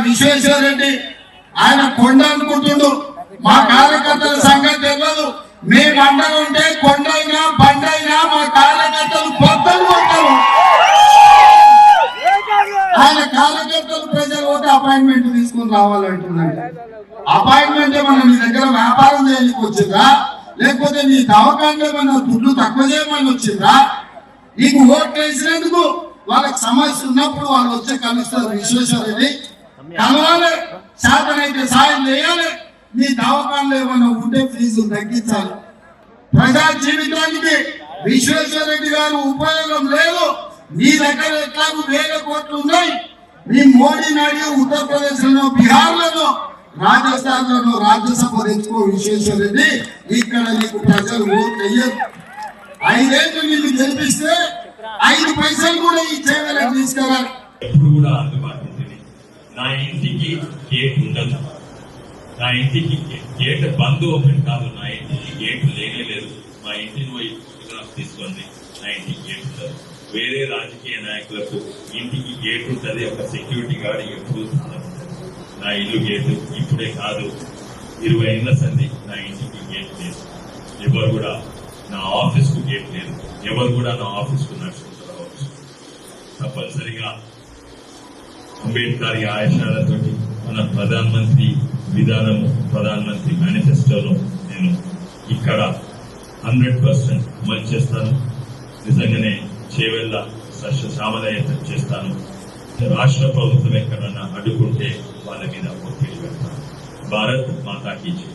విశ్వేశ్వర రెడ్డి ఆయన కొండ అనుకుంటుండు. మా కార్యకర్తల సంగతి తెలియదు. మేము అండగా ఉంటే కొండైనా బండైనా మా కార్యకర్తలు కొత్తలు కొట్టారు. ఆయన కార్యకర్తలు ప్రజలు పోతే అపాయింట్మెంట్ తీసుకుని రావాలంటున్నాడు. అపాయింట్మెంట్ ఏమన్నా నీ దగ్గర వ్యాపారం చేయడానికి వచ్చిందా, లేకపోతే నీ దవాఖానలో ఏమన్నా దుడ్లు తక్కువ చేయమని వచ్చిందా? నీకు ఓట్లు వేసినందుకు వాళ్ళకి సమస్య ఉన్నప్పుడు వాళ్ళు వచ్చే కలుస్తారు. విశ్వేశ్వర రెడ్డి కలవాలి, శాతనైతే సాయం చేయాలి. నీ దవాఖానలో ఏమన్నా ఉంటే ఫీజు తగ్గించాలి. ప్రజా జీవితానికి విశ్వేశ్వర రెడ్డి గారు ఉపయోగం లేదు. నీ దగ్గర ఎట్లాగూ 1000 కోట్లు ఉన్నాయి. నీ మోడీ నాడి ఉత్తరప్రదేశ్ లో, బీహార్ లలో, రాజస్థాన్ లో రాజ్యసభ తెచ్చుకో విశ్వేశ్వర రెడ్డి. ఇక్కడ నీకు ప్రజలు ఓట్లు వేయరు. 5 ఏళ్ళు నిన్ను గెలిపిస్తే 5 పైసలు కూడా ఈ సేవలకు తీసుకురాలి. ఎప్పుడు కూడా అందుబాటు ఉంటుంది. నా ఇంటికి గేట్ ఉండదు. నా ఇంటికి గేట్ బంద్ ఓపెన్ కాదు. నా ఇంటికి గేట్ లేదు. మా ఇంటిని పోయి తీసుకోండి. నా ఇంటికి గేట్ ఉండదు. వేరే రాజకీయ నాయకులకు ఇంటికి గేట్ ఉంటుంది. ఒక సెక్యూరిటీ గార్డ్ ఎప్పుడు నా ఇల్లు గేటు ఇప్పుడే కాదు, 20 ఏళ్ల సంది నా ఇంటికి గేట్ లేదు. ఎవరు కూడా నా ఆఫీస్ కు గేట్ లేదు. ఎవరు కూడా నా ఆఫీస్ కు నడుచుకుంటూ రావచ్చు. తప్పనిసరిగా అంబేద్కర్ ఆశయాలతో మన ప్రధానమంత్రి విధానము, ప్రధానమంత్రి మేనిఫెస్టోలో నేను ఇక్కడ 100% అమలు చేస్తాను. నిజంగానే చేవెళ్ళ సస్యశ్యామలయం చేస్తాను. రాష్ట్ర ప్రభుత్వం ఎక్కడన్నా అడ్డుకుంటే వాళ్ళ మీద ఒత్తిడి పెడతాను. భారత్ మాతాకి జై.